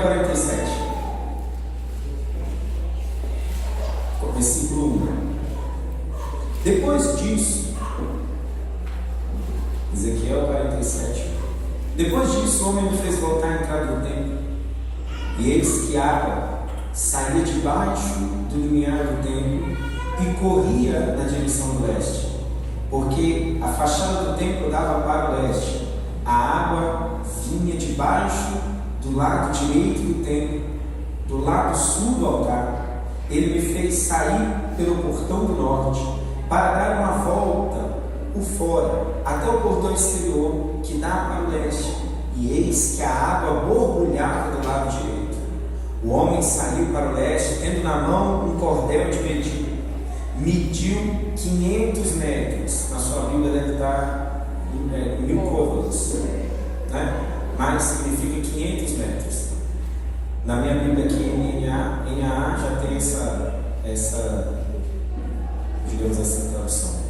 47, versículo 1. Depois disso, Ezequiel 47, depois disso o homem me fez voltar à entrada do templo, e eis que a água saía debaixo do limiar do templo e corria na direção do leste, porque a fachada do templo dava para o leste. A água vinha debaixo do lado direito do templo, do lado sul do altar. Ele me fez sair pelo portão do norte, para dar uma volta por fora, até o portão exterior, que dá para o leste, e eis que a água borbulhava do lado direito. O homem saiu para o leste, tendo na mão um cordel de medir. Mediu 500 metros, na sua Bíblia deve estar 1000 côvados, né? Mas significa 500 metros. Na minha Bíblia aqui em NAA já tem digamos, essa tradução.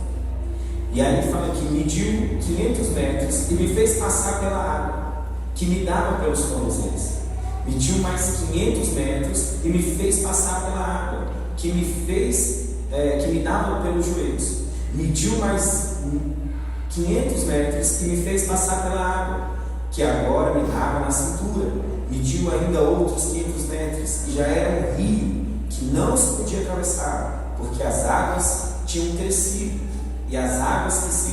E aí ele fala que mediu 500 metros e me fez passar pela água, que me dava pelos tornozelos. Mediu mais 500 metros e me fez passar pela água, que me dava pelos joelhos. Mediu mais 500 metros e me fez passar pela água, que agora me dava na cintura. Mediu ainda outros 500 metros e já era um rio que não se podia atravessar, porque as águas tinham crescido, e as águas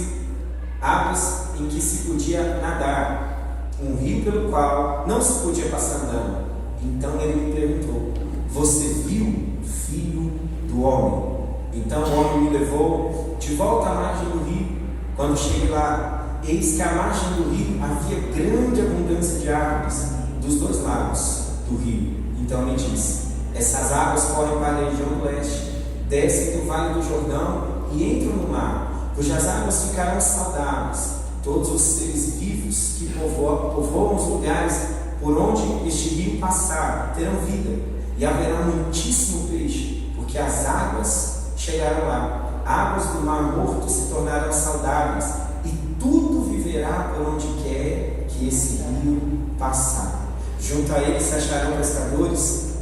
em que se podia nadar, um rio pelo qual não se podia passar andando. Então ele me perguntou: você viu, filho do homem? Então o homem me levou de volta à margem do rio. Quando cheguei lá, eis que à margem do rio havia grande abundância de árvores dos dois lados do rio. Então me disse: essas águas correm para a região do leste, descem do vale do Jordão e entram no mar, cujas águas ficarão saudáveis. Todos os seres vivos que povoam os lugares por onde este rio passar terão vida, e haverá muitíssimo peixe, porque as águas chegarão lá. Águas do mar morto se tornarão saudáveis, e tudo viverá por onde quer que esse rio passar. Junto a ele se acharão pescadores,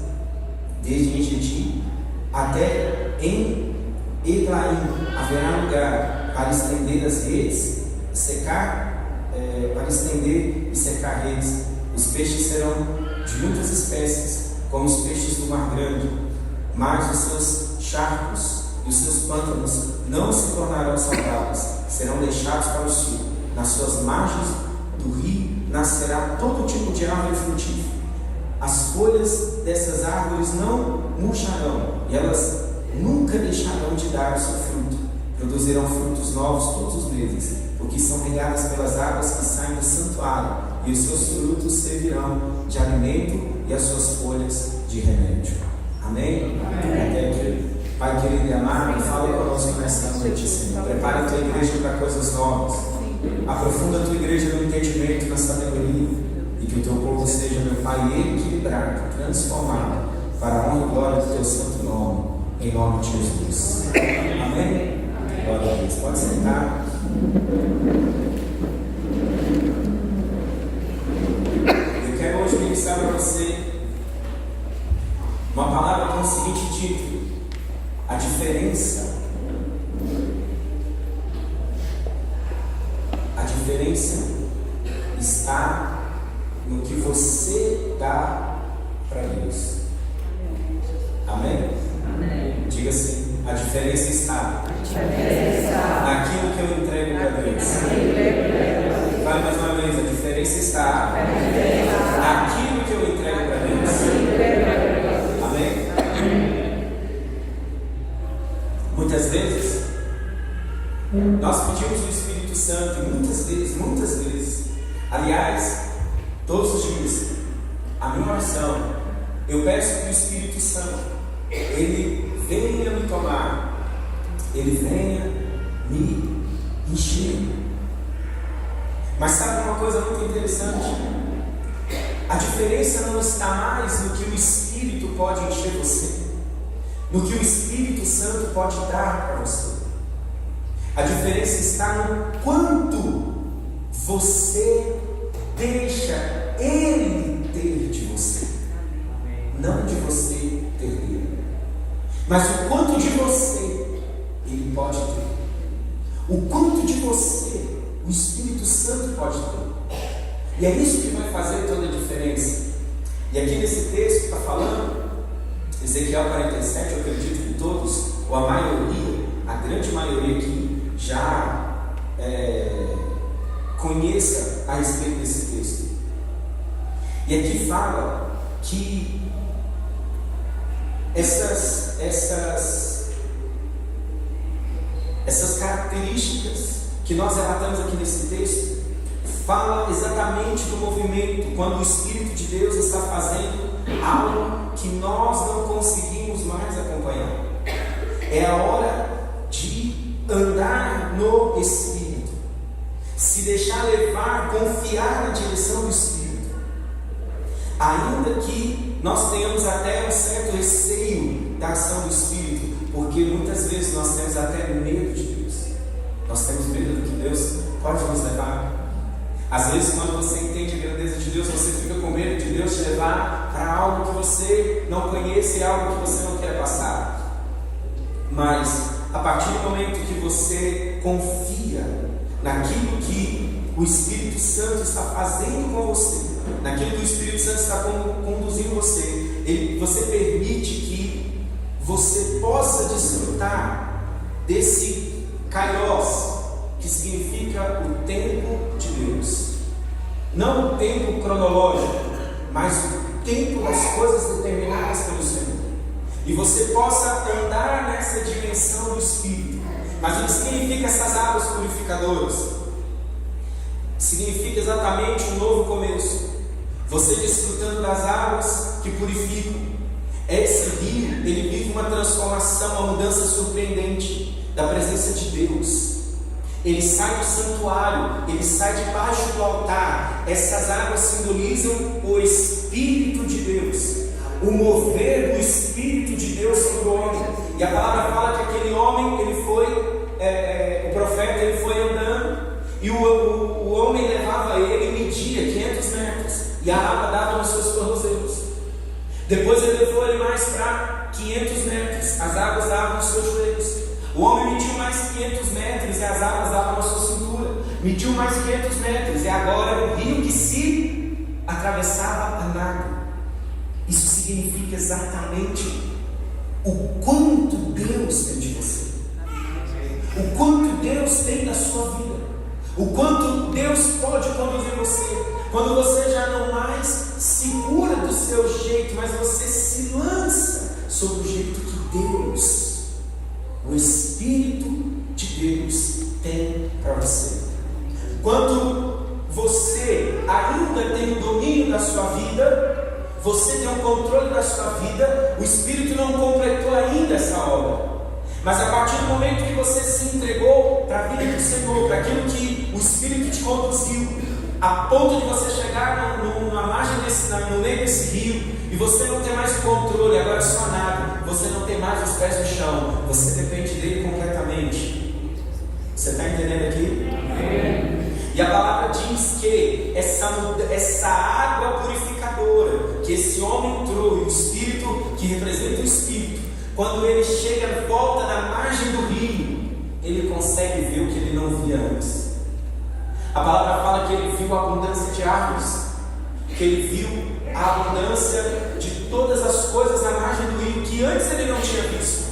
desde Engedi até em Eglaim haverá lugar para estender as redes, para estender e secar redes. Os peixes serão de muitas espécies, como os peixes do mar grande, mas os seus charcos e os seus pântanos não se tornarão saudáveis, serão deixados para o sul. Nas suas margens do rio nascerá todo tipo de árvore frutífera. As folhas dessas árvores não murcharão, e elas nunca deixarão de dar o seu fruto. Produzirão frutos novos todos os meses, porque são regadas pelas águas que saem do santuário, e os seus frutos servirão de alimento e as suas folhas de remédio. Amém? Até aqui. Pai querido e amado, fala conosco nesta noite, Senhor. Prepara a tua igreja para coisas novas. Aprofunda a tua igreja no entendimento, na sabedoria, e que o teu povo seja, meu Pai, equilibrado, transformado, para a honra e glória do teu santo nome, em nome de Jesus. Amém? Glória a Deus. Pode sentar. Eu quero hoje ministrar para você uma palavra com o seguinte título: a diferença está no que você dá para Deus. Amém? Amém. Diga assim: a diferença está naquilo que eu entrego para Deus. Fale mais uma vez: a diferença está naquilo que eu entrego para Deus. Amém? Muitas vezes nós pedimos o Espírito Santo, e muitas vezes, aliás, todos os dias, a minha oração, eu peço que o Espírito Santo, ele venha me tomar, ele venha me encher. Mas sabe uma coisa muito interessante? A diferença não está mais no que o Espírito pode encher você, no que o Espírito Santo pode dar para você. A diferença está no quanto você deixa Ele ter de você. Mas o quanto de você Ele pode ter. O quanto de você o Espírito Santo pode ter. E é isso que vai fazer toda a diferença. E aqui nesse texto está falando, Ezequiel 47, eu acredito que todos, ou a maioria, a grande maioria aqui, já conheça a respeito desse texto. E aqui fala que essas características que nós relatamos aqui nesse texto fala exatamente do movimento, quando o Espírito de Deus está fazendo algo que nós não conseguimos mais acompanhar. É a hora de andar no Espírito, se deixar levar, confiar na direção do Espírito, ainda que nós tenhamos até um certo receio da ação do Espírito, porque muitas vezes nós temos até medo de Deus. Nós temos medo do que Deus pode nos levar. Às vezes, quando você entende a grandeza de Deus, você fica com medo de Deus te levar para algo que você não conhece, algo que você não quer passar. Mas, a partir do momento que você confia naquilo que o Espírito Santo está fazendo com você, naquilo que o Espírito Santo está conduzindo você, você permite que você possa desfrutar desse kairos, que significa o tempo de Deus. Não o tempo cronológico, mas o tempo das coisas determinadas pelo Senhor. E você possa andar nessa dimensão do Espírito. Mas o que significa essas águas purificadoras? Significa exatamente um novo começo. Você desfrutando das águas que purificam. Esse rio, ele vive uma transformação, uma mudança surpreendente da presença de Deus. Ele sai do santuário, ele sai debaixo do altar. Essas águas simbolizam o Espírito de Deus, o mover do Espírito de Deus sobre o homem. E a palavra fala que aquele homem, ele foi, o profeta, ele foi andando, e o homem levava ele e media 500 metros, e a água dava nos seus tornozelos. Depois ele levou ele mais para 500 metros, as águas davam nos seus joelhos. O homem mediu mais 500 metros e as águas davam na sua cintura. Mediu mais 500 metros e agora era um rio que se atravessava a nada. Isso significa exatamente o quanto Deus tem de você, o quanto Deus tem da sua vida, o quanto Deus pode conduzir você. Quando você já não mais segura do seu jeito, mas você se lança sobre o jeito que Deus, o Espírito de Deus, tem para você. Quando você ainda tem o domínio da sua vida, você tem o controle da sua vida, o Espírito não completou ainda essa obra. Mas a partir do momento que você se entregou para a vida do Senhor, para aquilo que o Espírito te conduziu, a ponto de você chegar na margem no meio desse rio, e você não tem mais controle, agora é só nada, você não tem mais os pés no chão, você depende dele completamente. Você está entendendo aqui? Amém. E a palavra diz que essa água purificadora que esse homem entrou, e o Espírito, que representa o Espírito, quando ele chega, volta da margem do rio, ele consegue ver o que ele não via antes. A palavra fala que ele viu a abundância de árvores, que ele viu a abundância de todas as coisas na margem do rio, que antes ele não tinha visto.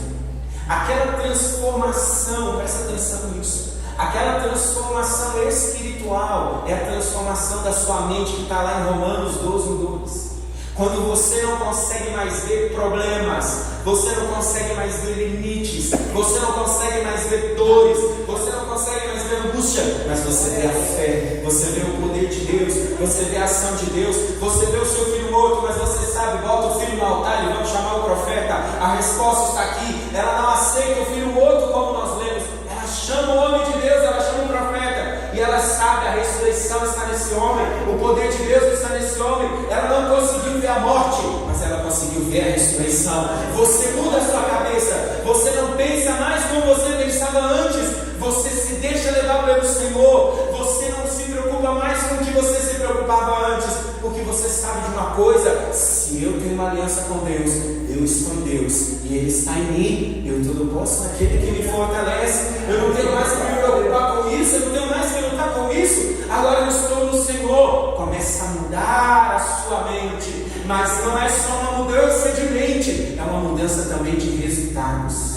Aquela transformação, presta atenção nisso, aquela transformação espiritual é a transformação da sua mente, que está lá em Romanos 12:2. Quando você não consegue mais ver problemas, você não consegue mais ver limites, você não consegue mais ver dores, você não consegue mais ver angústia, mas você vê a fé, você vê o poder de Deus, você vê a ação de Deus, você vê o seu filho morto, mas você sabe, bota o filho no altar e vamos chamar o profeta. A resposta está aqui. Ela não aceita o filho morto como nós lemos, ela chama o homem de Deus, ela chama o profeta, e ela sabe, a ressurreição está nesse homem, o poder de Deus está nesse homem. Ela não conseguiu ver a morte, mas ela conseguiu ver a ressurreição. Você muda a sua cabeça, você não pensa mais como você pensava antes, você se deixa levar pelo Senhor, você não se preocupa mais com o que você se preocupava antes, porque você sabe de uma coisa: se eu tenho tenho uma aliança com Deus, eu estou em Deus e Ele está em mim. Eu tudo posso naquele que me fortalece. Eu não tenho mais que me preocupar com isso, eu não tenho mais que lutar com isso. Agora eu estou no Senhor. Começa a mudar a sua mente, mas não é só uma mudança de mente, é uma mudança também de resultados.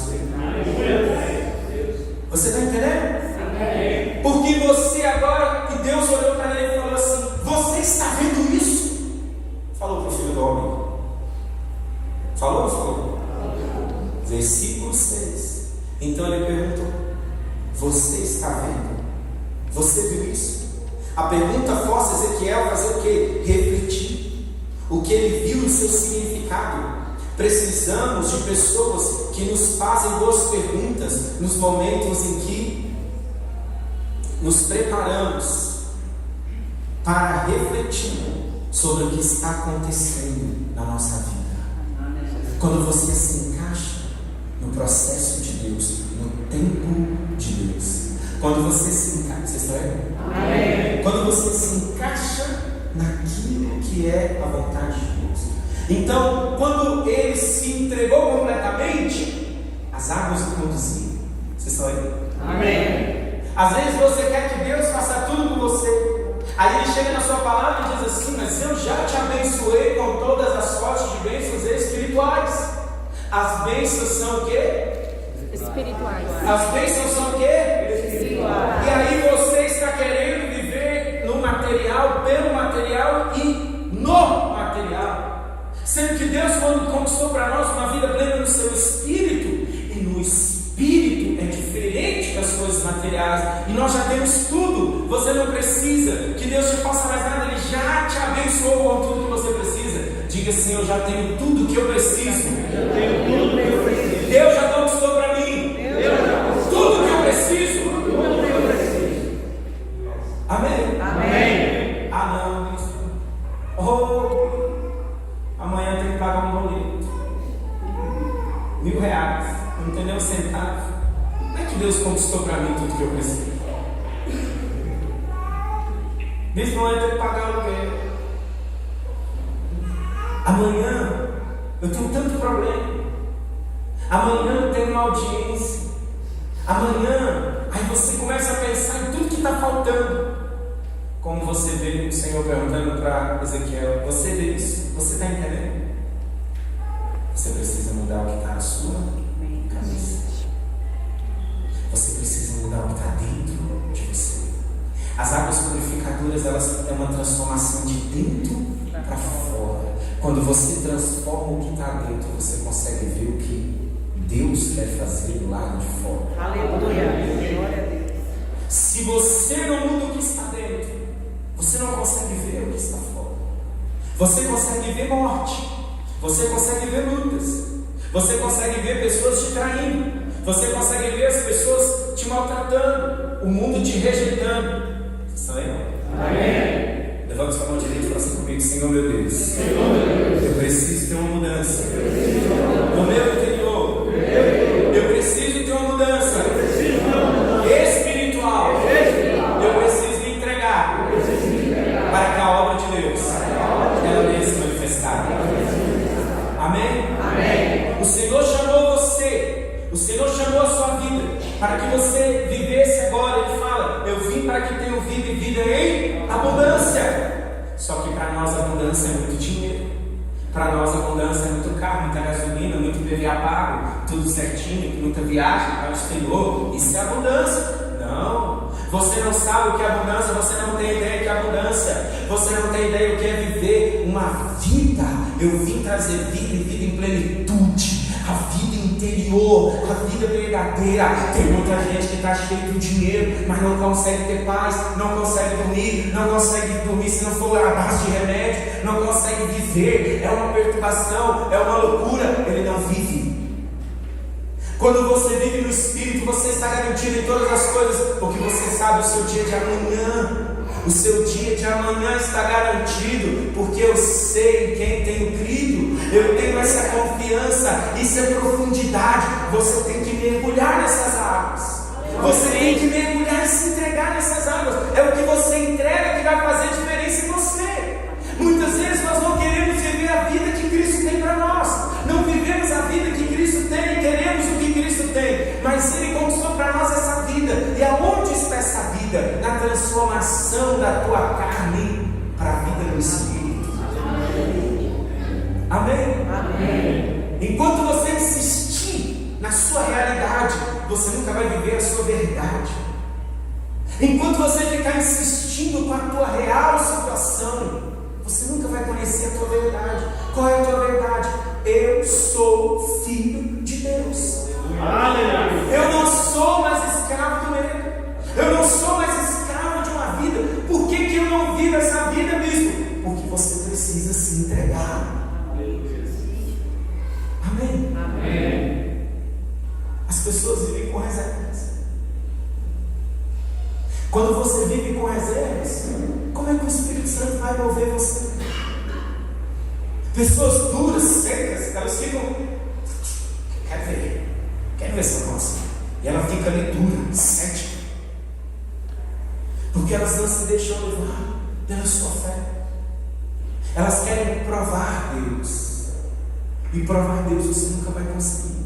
Você está entendendo? Porque você agora, que Deus olhou para ele e falou assim: você está vendo isso? Falou para o filho do homem. Falou? Versículo 6. Então ele perguntou: você está vendo? Você viu isso? A pergunta força Ezequiel fazer o que? Refletir o que ele viu e seu significado. Precisamos de pessoas que nos fazem boas perguntas nos momentos em que nos preparamos para refletir sobre o que está acontecendo na nossa vida. Quando você se encaixa no processo de Deus, no tempo de Deus, quando você se encaixa, vocês estão vendo? Amém. Quando você se encaixa naquilo que é a vontade de Deus. Então, quando ele se entregou completamente, as águas o conduziam. Vocês estão aí? Amém. Às vezes você quer que Deus faça tudo por você. Aí ele chega na sua palavra e diz assim: mas eu já te abençoei com todas as sortes de bênçãos espirituais. As bênçãos são o quê? Espirituais. As bênçãos são o quê? Espirituais. E aí você está querendo viver no material, pelo material e no material. Sendo que Deus, quando conquistou para nós uma vida plena no seu espírito, e no espírito é diferente das coisas materiais, e nós já temos tudo. Você não precisa que Deus te faça mais nada, Ele já te abençoou com tudo que você precisa. Diga assim: eu já tenho tudo que eu preciso. Deus já conquistou para mim tudo que eu preciso. Amém? Amém. Ah, não, amanhã tem que pagar um boleto, R$1.000, não tem nem um centavo. Não é que Deus conquistou para mim tudo que eu preciso. Mesmo amanhã tem que pagar aluguel. Amanhã eu tenho tanto problema. Amanhã eu tenho uma audiência. Amanhã, aí você começa a pensar em tudo que está faltando. Como você vê o Senhor perguntando para Ezequiel: você vê isso? Você está entendendo? Você precisa mudar o que está na sua cabeça. Você precisa mudar o que está dentro de você. As águas purificadoras, elas é uma transformação de dentro para fora. Quando você transforma o que está dentro, você consegue ver o que Deus quer fazer do lado de fora. Aleluia. Glória a Deus. Se você não muda o que está dentro, você não consegue ver o que está fora. Você consegue ver morte. Você consegue ver lutas. Você consegue ver pessoas te traindo. Você consegue ver as pessoas te maltratando. O mundo te rejeitando. Vocês estão aí? Amém. Levanta sua mão direita e fala assim comigo: Senhor meu Deus, eu preciso ter uma mudança no meu interior. Eu preciso ter uma mudança espiritual. Eu preciso me entregar para que a obra de Deus ela venha se manifestar. Amém? Amém. O Senhor chamou você, o Senhor chamou a sua vida para que você vivesse agora. Ele fala: eu vim para que tenham vida e vida em abundância. Só que para nós a abundância é muito dinheiro. Para nós a abundância é muito carro, muita gasolina, muito IPVA pago, tudo certinho, muita viagem para o exterior. Isso é abundância. Não, você não sabe o que é abundância, você não tem ideia do que é abundância, você não tem ideia do que é viver uma vida. Eu vim trazer vida e vida em plenitude, a vida interior, a vida verdadeira. Tem muita gente que está cheio de dinheiro, mas não consegue ter paz, não consegue dormir se não for a base de remédio, não consegue viver, é uma perturbação, é uma loucura, ele não vive. Quando você vive no Espírito, você está garantido em todas as coisas, porque você sabe o seu dia de amanhã. O seu dia de amanhã está garantido, porque eu sei em quem tenho crido. Eu tenho essa confiança, isso é profundidade. Você tem que mergulhar nessas águas. Você tem que mergulhar e se entregar nessas águas. É o que você entrega que vai fazer diferença em você. Muitas vezes nós não queremos viver a vida que Cristo tem vida na transformação da tua carne para a vida do Espírito. Amém? Amém. Enquanto você insistir na sua realidade, você nunca vai viver a sua verdade. Enquanto você ficar insistindo com a tua real situação, você nunca vai conhecer a tua verdade. Qual é a tua verdade? Eu sou filho de Deus. Eu não sou mais escravo do medo. Eu não sou mais escravo de uma vida. Por que eu não vivo essa vida, bispo? Porque você precisa se entregar. Amém? Amém. As pessoas vivem com reservas. Quando você vive com reservas, como é que o Espírito Santo vai mover você? Pessoas duras, secas, elas ficam, quero ver se eu consigo. E ela fica ali dura, cética, porque elas não se deixam levar pela sua fé. Elas querem provar Deus, e provar Deus você nunca vai conseguir.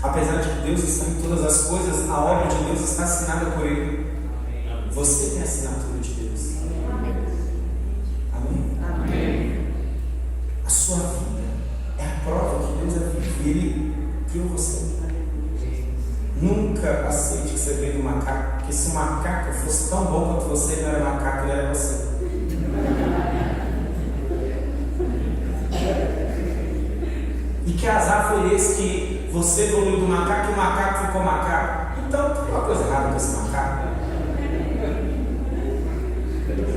Apesar de que Deus está em todas as coisas, a obra de Deus está assinada por Ele. Você tem a assinatura de Deus. Amém? Amém. A sua vida é a prova que Deus é vivo e Ele criou você. Nunca aceite que você veio do macaco, porque se o macaco fosse tão bom quanto você, ele não era macaco, ele era você. E que azar foi esse que você evoluiu do macaco e o macaco ficou macaco? Então tem uma coisa errada com esse macaco.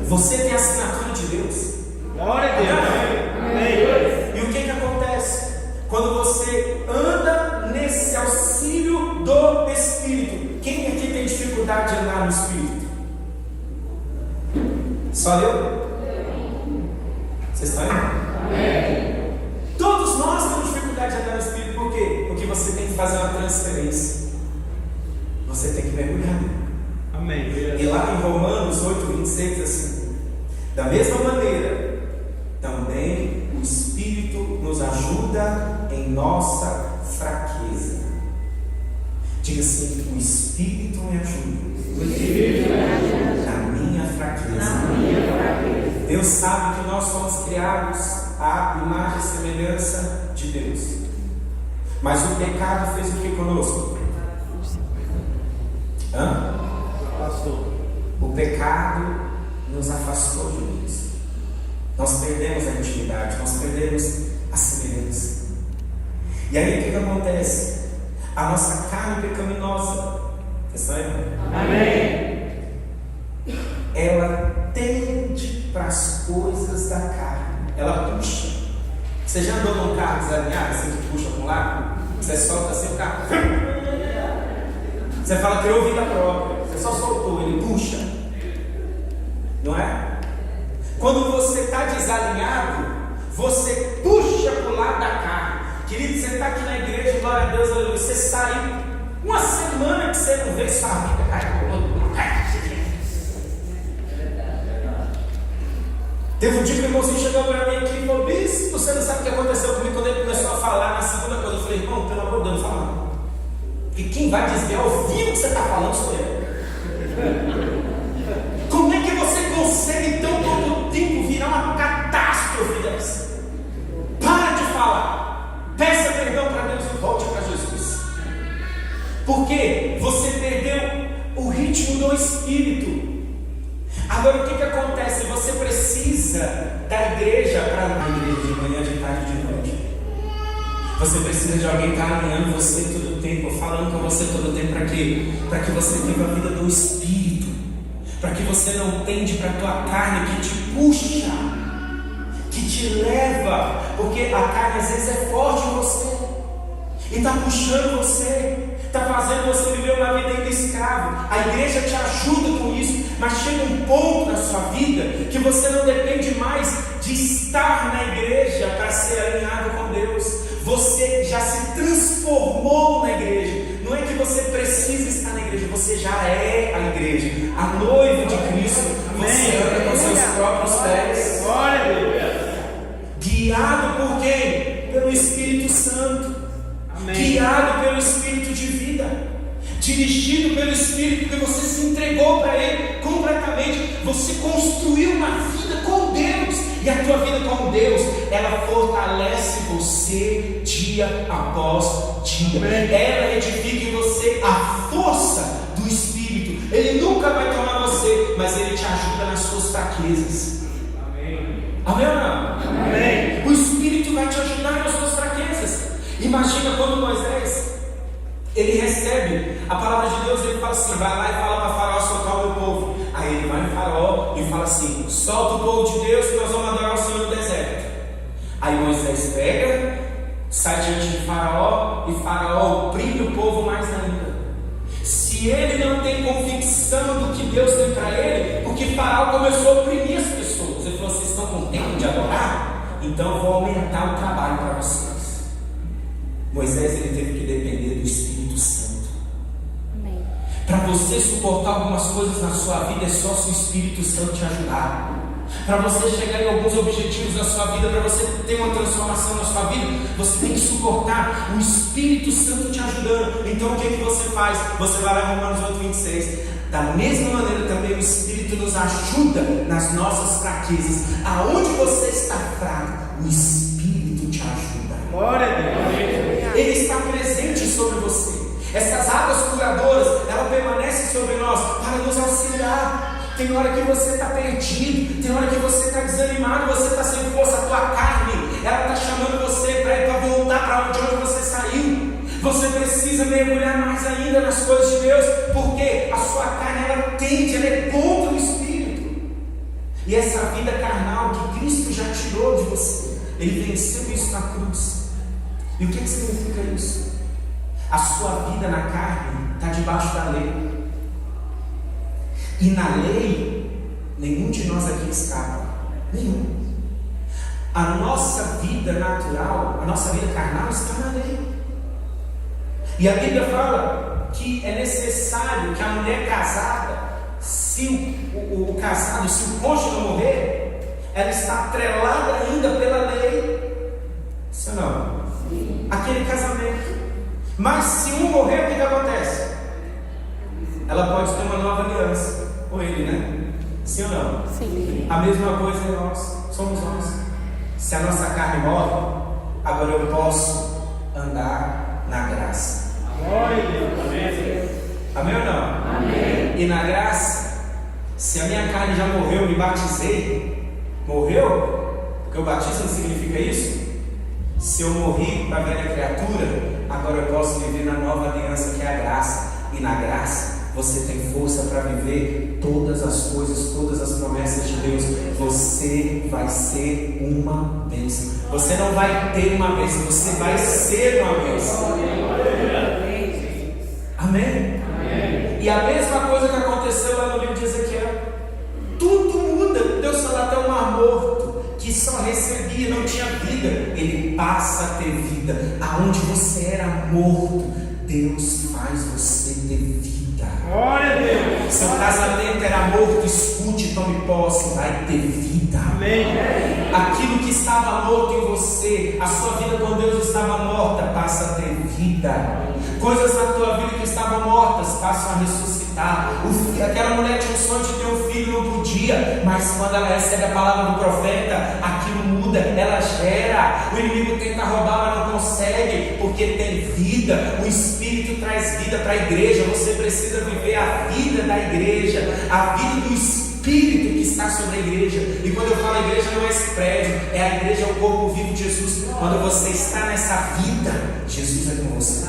Você tem a assinatura de Deus. Glória a Deus. Amém. E o que acontece? Quando você anda nesse auxílio do Espírito. Quem aqui tem dificuldade de andar no Espírito? Só eu? Vocês estão indo? Amém. Todos nós temos dificuldade de andar no Espírito. Por quê? Porque você tem que fazer uma transferência. Você tem que mergulhar. Amém. E lá em Romanos 8:26 assim: da mesma maneira, também o Espírito nos ajuda em nossa fraqueza. Diga assim: o Espírito me ajuda na minha fraqueza. Deus sabe que nós somos criados à imagem e semelhança de Deus. Mas o pecado fez o que conosco? O pecado nos afastou de Deus. Nós perdemos a intimidade, nós perdemos a semelhança. E aí o que acontece? A nossa carne pecaminosa, amém, ela tende para as coisas da carne. Ela puxa. Você já andou num carro desalinhado, assim que puxa para um lado? Você solta assim o carro. Você fala que eu vida própria. Você só soltou, ele puxa. Não é? Quando você está desalinhado, você puxa para o lado da carne. Querido, você está aqui na igreja, glória a Deus, aleluia. Você saiu uma semana que você não vê sua vida. Teve um dia que o irmãozinho chegou para mim aqui e falou: Bispo, você não sabe o que aconteceu comigo quando ele começou a falar na segunda coisa. Eu falei: irmão, pelo amor de Deus, fala. Porque quem vai desviar ouvir o que você está falando sou eu. Como é que você consegue tão pouco tempo virar uma catástrofe dessa? Para de falar. Peça perdão para Deus e volte para Jesus. Porque você perdeu o ritmo do Espírito. Agora o que acontece? Você precisa da igreja para a igreja de manhã, de tarde, de noite. Você precisa de alguém que está alinhando você todo o tempo, falando com você todo o tempo. Para quê? Para que você viva a vida do Espírito. Para que você não tende para a tua carne que te puxa, que te leva. Porque a carne às vezes é forte em você e está puxando você, está fazendo você viver uma vida ainda escravo. A igreja te ajuda com isso, mas chega um ponto na sua vida que você não depende mais de estar na igreja para ser alinhado com Deus. Você já se transformou na igreja. Não é que você precisa estar na igreja, você já é a igreja, a noiva de Cristo. Você anda com seus próprios pés. Glória a Deus. Guiado por quem? Pelo Espírito Santo. Amém. Guiado pelo Espírito de vida. dirigido pelo Espírito, porque você se entregou para Ele completamente, você construiu uma vida com Deus, e a tua vida com Deus, ela fortalece você dia após dia. Ela edifica em você a força do Espírito. Ele nunca vai tomar você, mas Ele te ajuda nas suas fraquezas. Amém ou não? Amém. O Espírito vai te ajudar nas suas fraquezas. Imagina quando Moisés, ele recebe a palavra de Deus, ele fala assim: vai lá e fala para Faraó soltar o meu povo. Aí ele vai em Faraó e fala assim: solta o povo de Deus que nós vamos adorar o Senhor no deserto. Aí Moisés pega, sai diante de Faraó, e Faraó oprime o povo mais ainda. Se ele não tem convicção do que Deus tem para ele, porque Faraó começou a oprimir as pessoas, ele falou: vocês estão com tempo de adorar? Então eu vou aumentar o trabalho para vocês. Moisés, ele teve que depender do Espírito Santo. Para você suportar algumas coisas na sua vida, é só se o Espírito Santo te ajudar. Para você chegar em alguns objetivos na sua vida, para você ter uma transformação na sua vida, você tem que suportar o Espírito Santo te ajudando. Então o que você faz? Você vai lá em Romanos 8:26. Da mesma maneira também o Espírito nos ajuda nas nossas fraquezas. Aonde você está fraco, o Espírito te ajuda. Glória a Deus. Ele está presente sobre você. Essas águas curadoras, ela permanece sobre nós para nos auxiliar. Tem hora que você está perdido, tem hora que você está desanimado, você está sem força, a tua carne, ela está chamando você para voltar para onde você saiu. Você precisa mergulhar mais ainda nas coisas de Deus, porque a sua carne, ela tende, ela é contra o Espírito. E essa vida carnal que Cristo já tirou de você, Ele venceu isso na cruz. E o que significa isso? A sua vida na carne está debaixo da lei. E na lei, nenhum de nós aqui escapa. Nenhum. A nossa vida natural, a nossa vida carnal está na lei. E a Bíblia fala que é necessário que a mulher casada, se o casado, se o cônjuge não morrer, ela está atrelada ainda pela lei. Isso não? Sim. Aquele casamento. Mas se um morrer, o que acontece? Ela pode ter uma nova aliança com ele, né? Sim ou não? Sim. A mesma coisa é nós, somos nós. Se a nossa carne morre, agora eu posso andar na graça. Amém. Amém ou não? Amém. E na graça, se a minha carne já morreu, eu me batizei. Morreu? Porque o batismo não significa isso. Se eu morri para a velha criatura, agora eu posso viver na nova aliança, que é a graça. E na graça você tem força para viver todas as coisas, todas as promessas de Deus. Você vai ser uma bênção. Você não vai ter uma bênção, você vai ser uma bênção. Amém? Amém? E a mesma coisa que aconteceu lá no livro de Ezequiel. Tudo muda. Deus falou até o mar morto, que só recebia, não tinha vida, ele passa a ter vida. Aonde você era morto, Deus faz você ter vida. Glória a Deus. Seu casamento era morto, escute, tome posse, vai ter vida. Amém. Aquilo que estava morto em você, a sua vida com Deus estava morta, passa a ter vida. Coisas na tua vida que estavam mortas passam a ressuscitar. Aquela mulher tinha um sonho de ter um filho, não podia, mas quando ela recebe a palavra do profeta, aquilo muda, ela gera. O inimigo tenta roubar, mas não consegue, porque tem vida. O Espírito traz vida para a igreja. Você precisa viver a vida da igreja, a vida do Espírito que está sobre a igreja. E quando eu falo igreja, não é esse prédio, é a igreja, é o corpo vivo de Jesus. Quando você está nessa vida, Jesus é com você.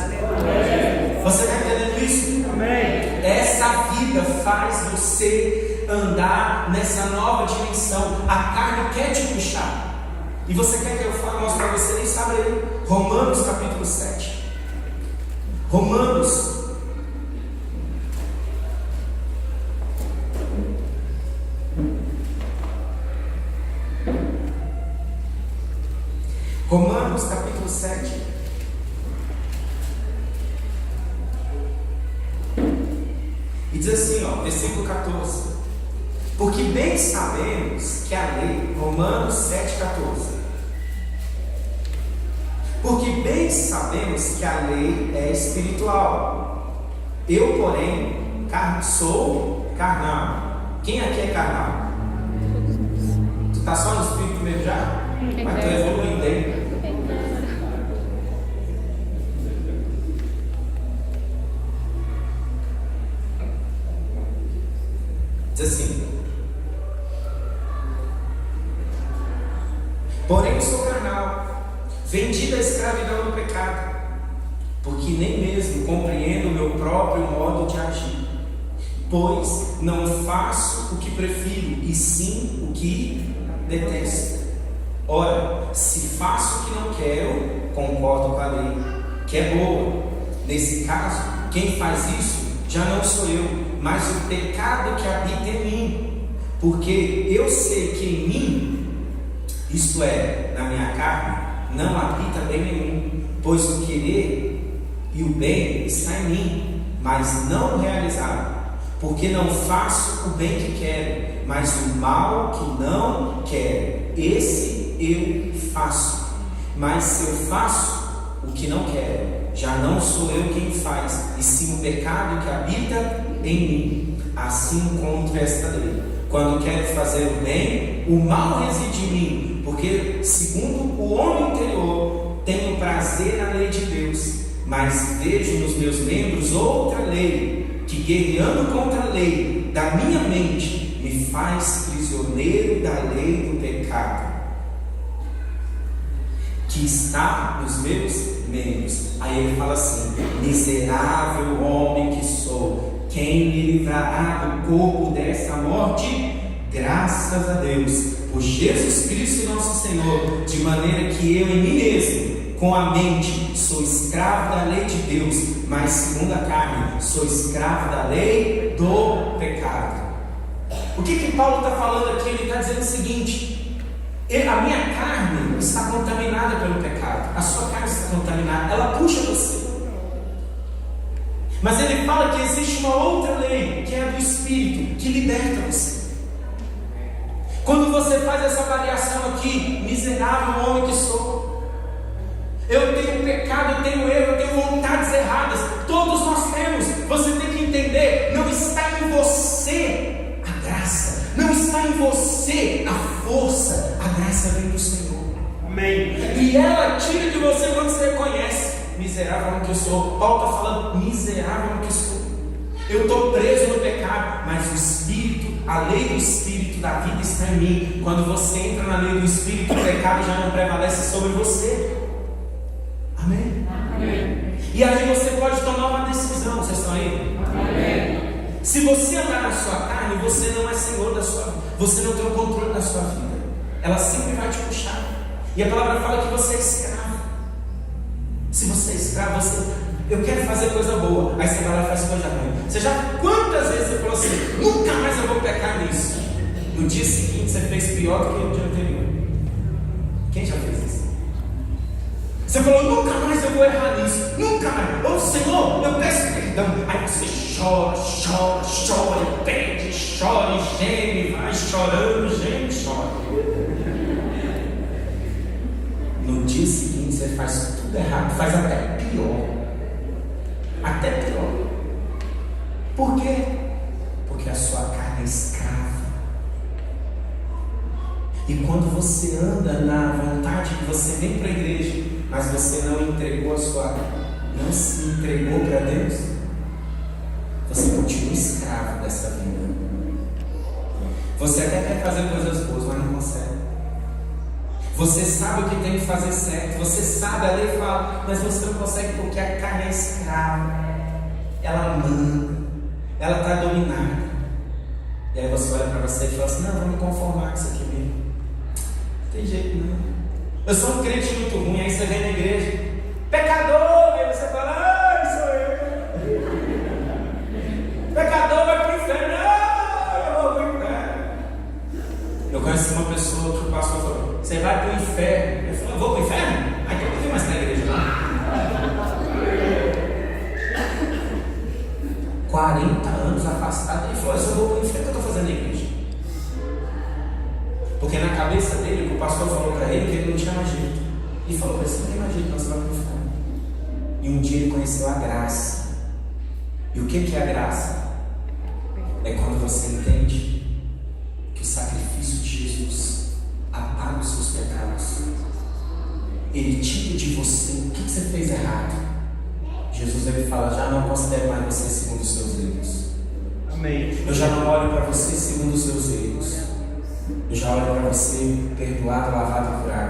Você está entendendo isso? Amém. Essa vida faz você andar nessa nova dimensão. A carne quer te puxar. E você quer que eu fale mais para você? Nem sabe aí. Romanos capítulo 7. Romanos capítulo 7. E diz assim, versículo 14: porque bem sabemos que a lei, Romanos 7,14. Porque bem sabemos que a lei é espiritual, Eu, porém, sou carnal. Quem aqui é carnal? Tu está só no espírito mesmo já? Mas tu evoluindo aí. Diz assim: porém sou carnal, vendido à escravidão do pecado, porque nem mesmo compreendo o meu próprio modo de agir, pois não faço o que prefiro, e sim o que detesto. Ora, se faço o que não quero, concordo com a lei, que é boa. Nesse caso, quem faz isso já não sou eu, mas o pecado que habita em mim. Porque eu sei que em mim, isto é, na minha carne, não habita bem nenhum, pois o querer e o bem está em mim, mas não o realizar. Porque não faço o bem que quero, mas o mal que não quero, esse eu faço. Mas se eu faço o que não quero, já não sou eu quem faz, e sim o pecado que habita em mim. Assim encontro esta lei: quando quero fazer o bem, o mal reside em mim, porque segundo o homem interior tenho prazer na lei de Deus, mas vejo nos meus membros outra lei, que guerreando contra a lei da minha mente, me faz prisioneiro da lei do pecado que está nos meus membros. Aí ele fala assim: miserável homem que sou, quem me livrará do corpo dessa morte? Graças a Deus, por Jesus Cristo nosso Senhor, de maneira que eu em mim mesmo, com a mente, sou escravo da lei de Deus, mas segundo a carne, sou escravo da lei do pecado. O que Paulo está falando aqui? Ele está dizendo o seguinte: a minha carne está contaminada pelo pecado, a sua carne está contaminada, ela puxa você. Mas ele fala que existe uma outra lei, que é a do Espírito, que liberta você. Quando você faz essa avaliação aqui: miserável homem que sou, eu tenho pecado, eu tenho erro, eu tenho vontades erradas, todos nós temos. Você tem que entender: não está em você a graça, não está em você a força, a graça vem do Senhor. Amém. E ela tira de você quando você reconhece: miserável homem que eu sou. Paulo está falando: miserável homem que eu sou, eu estou preso no pecado, mas o Espírito, a lei do Espírito da vida está em mim. Quando você entra na lei do Espírito, o pecado já não prevalece sobre você. Amém? Amém. E aí você pode tomar uma decisão. Vocês estão aí? Amém. Se você andar na sua carne, você não é senhor da sua vida, você não tem o controle da sua vida, ela sempre vai te puxar. E a palavra fala que você é escravo. Se você é escravo, eu quero fazer coisa boa, aí você vai lá e faz coisa ruim. Quantas vezes você falou assim: nunca mais eu vou pecar nisso? No dia seguinte você fez pior do que no dia anterior. Quem já fez isso? Você falou: nunca mais eu vou errar nisso, nunca mais. Ô Senhor, eu peço perdão. Aí você chora, e pede, chora e geme, vai chorando, geme, chora. No dia seguinte você faz tudo errado, faz até pior. Até pior. Por quê? Porque a sua carne é escrava. E quando você anda na vontade, que você vem para a igreja, mas você não entregou não se entregou para Deus, você continua escravo dessa vida. Você até quer fazer coisas boas, mas não consegue. Você sabe o que tem que fazer certo, você sabe, a lei fala, mas você não consegue porque a carne é escrava. Ela manda, ela está dominada. E aí você olha para você e fala assim: não, vou me conformar com isso aqui mesmo. Não tem jeito não. Eu sou um crente muito ruim. Aí você vem na igreja: pecador, aí você fala: ai, sou eu. Pecador vai para o inferno. Eu vou para o inferno. Eu conheci uma pessoa que o pastor falou: você vai para o inferno. Eu falei: eu vou para o inferno? Aí eu não vim mais na igreja não. 40 anos afastado, ele falou: eu vou para o inferno, o que eu estou fazendo na igreja? Porque na cabeça dele, o pastor falou para ele que ele não tinha mais jeito. Ele falou: você não tem mais jeito, não, você vai para o inferno. E um dia ele conheceu a graça. E o que é a graça? É quando você entende que o sacrifício de Jesus apaga os seus pecados. Ele tira de você o que você fez errado. Jesus ele fala: já não considero mais você segundo os seus erros. Amém. Eu já não olho para você segundo os seus erros. Eu já olho para você perdoado, lavado e curado.